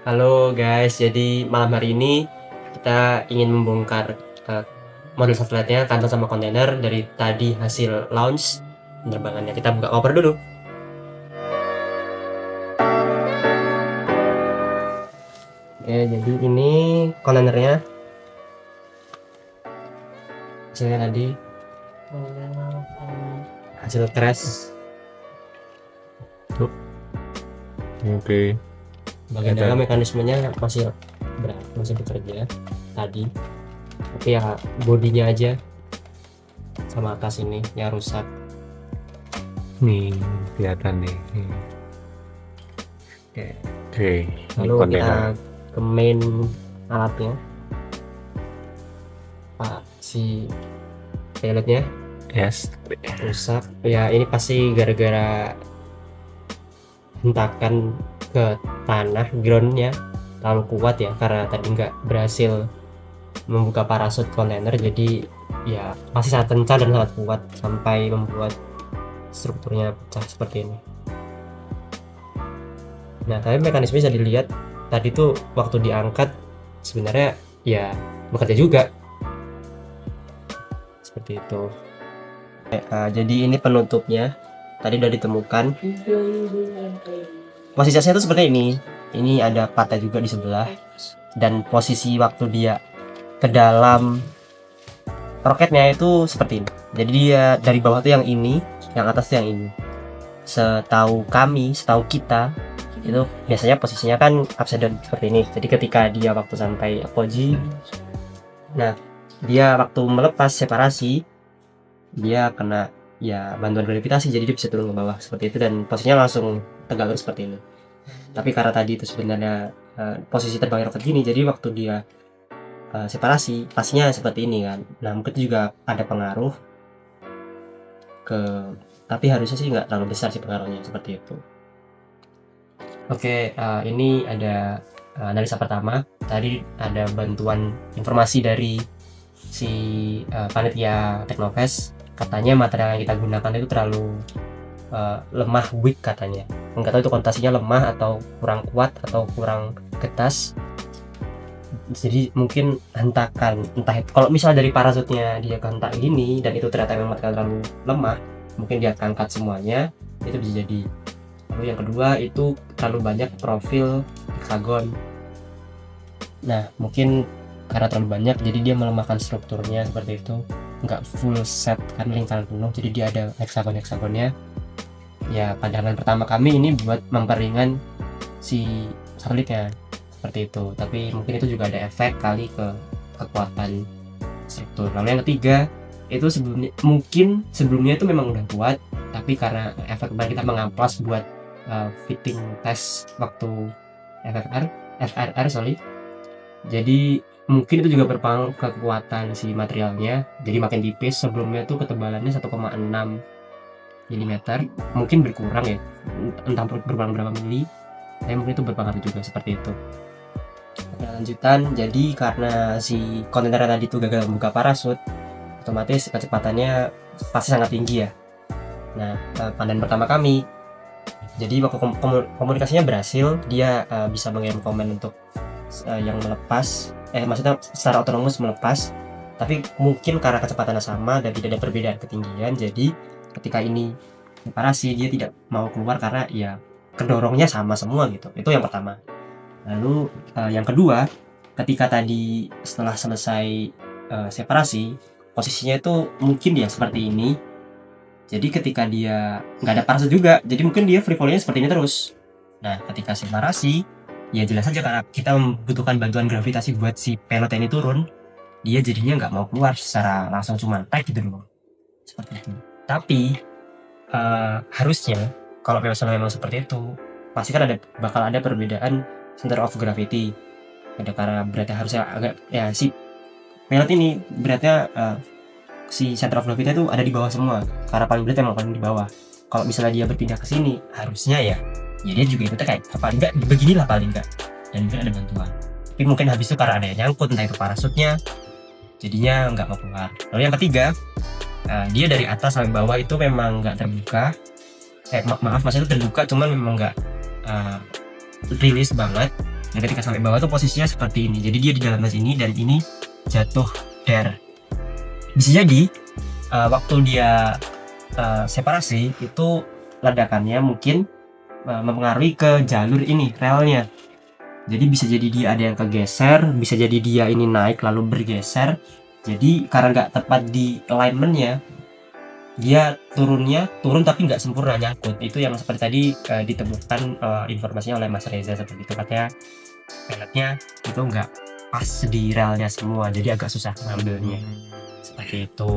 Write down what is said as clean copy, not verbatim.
Halo guys, jadi malam hari ini kita ingin membongkar modul satelitnya kantor sama kontainer dari tadi hasil launch penerbangannya. Kita buka koper dulu. Oke, jadi ini kontainernya. Hasilnya tadi hasil crash. Oke. Bagian dalam mekanismenya masih bekerja tadi, tapi ya bodinya aja sama atas ini yang rusak. Nih kelihatan nih. Oke. Oke. Lalu kita ke main alatnya, si pilotnya Yes. rusak ya. Ini pasti gara-gara hentakan ke tanah, groundnya terlalu kuat ya, karena tadi nggak berhasil membuka parasut kontainer, jadi ya masih sangat kencang dan sangat kuat sampai membuat strukturnya pecah seperti ini. Nah, tapi mekanisme bisa dilihat tadi tuh waktu diangkat sebenarnya ya bekerja juga seperti itu. Jadi ini penutupnya tadi udah ditemukan. Posisinya itu seperti ini. Ini ada patah juga di sebelah, dan posisi waktu dia ke dalam roketnya itu seperti ini. Jadi dia dari bawah tuh yang ini, yang atas tuh yang ini. Setahu kita itu biasanya posisinya kan upside down seperti ini. Jadi ketika dia waktu sampai apogee, nah dia waktu melepas separasi, dia kena ya bantuan gravitasi, jadi dia bisa turun ke bawah seperti itu, dan posisinya langsung tegak lurus seperti ini. Tapi karena tadi itu sebenarnya posisi terbang roket gini, jadi waktu dia separasi pastinya seperti ini kan. Nah, mungkin itu juga ada pengaruh ke, tapi harusnya sih nggak terlalu besar sih pengaruhnya seperti itu. Oke, ini ada analisa pertama. Tadi ada bantuan informasi dari si panitia Teknofest. Katanya material yang kita gunakan itu terlalu lemah, weak katanya. Nggak tahu itu konotasinya lemah atau kurang kuat atau kurang getas. Jadi mungkin hentakan, entah itu kalau misalnya dari parasutnya dia kehentak gini dan itu ternyata memang terlalu lemah, mungkin dia angkat semuanya, itu bisa jadi. Lalu yang kedua itu terlalu banyak profil heksagon. Nah, mungkin karena terlalu banyak jadi dia melemahkan strukturnya seperti itu, nggak full set kan, lingkaran penuh, jadi dia ada heksagonnya. Ya, pandangan pertama kami ini buat memperingan si satelitnya seperti itu, tapi mungkin itu juga ada efek kali ke kekuatan struktur. Lalu yang ketiga itu sebelumnya itu memang udah kuat, tapi karena efek kemarin kita mengamplas buat fitting test waktu FRR, jadi mungkin itu juga berpengaruh ke kekuatan si materialnya, jadi makin tipis. Sebelumnya tuh ketebalannya 1,6 mm, mungkin berkurang ya, entah berkurang berapa mili, tapi mungkin itu berpengaruh juga seperti itu. Lanjutan, jadi karena si kontainer tadi itu gagal membuka parasut, otomatis kecepatannya pasti sangat tinggi ya. Nah, pandangan pertama kami, jadi waktu komunikasinya berhasil, dia bisa mengirim komen untuk yang melepas, maksudnya secara otonomus melepas, tapi mungkin karena kecepatannya sama dan tidak ada perbedaan ketinggian, jadi ketika ini separasi dia tidak mau keluar karena ya kedorongnya sama semua gitu. Itu yang pertama. Lalu yang kedua, ketika tadi setelah selesai separasi, posisinya itu mungkin dia seperti ini. Jadi ketika dia nggak ada parasut juga, jadi mungkin dia free fallnya seperti ini terus. Nah, ketika separasi, ya jelas saja karena kita membutuhkan bantuan gravitasi buat si pilot ini turun, dia jadinya nggak mau keluar secara langsung, cuma tag gitu loh, seperti itu. Tapi harusnya kalau misalnya memang seperti itu, pasti kan bakal ada perbedaan center of gravity. Ada karena beratnya harusnya agak, ya si pilot ini beratnya si center of gravity itu ada di bawah semua, karena paling berat emang paling di bawah. Kalau misalnya dia berpindah ke sini, harusnya ya dia juga ikutnya kayak paling enggak beginilah paling enggak, dan mungkin ada bantuan. Tapi mungkin habis itu karena ada yang nyangkut, entah itu parasutnya, jadinya nggak mau keluar. Lalu yang ketiga, dia dari atas sampai bawah itu memang nggak terbuka. Maaf, maksudnya terbuka, cuman memang nggak rilis banget. Nah, ketika sampai bawah tuh posisinya seperti ini. Jadi dia di dalam tas ini dan ini jatuh der. Bisa jadi waktu dia separasi itu ledakannya mungkin mempengaruhi ke jalur ini relnya. Jadi bisa jadi dia ada yang kegeser, bisa jadi dia ini naik lalu bergeser. Jadi karena nggak tepat di alignmentnya, dia turun tapi nggak sempurna nyangkut. Itu yang seperti tadi ditemukan informasinya oleh Mas Reza seperti itu, katanya pelletnya itu nggak pas di relnya semua, jadi agak susah ngambilnya seperti itu.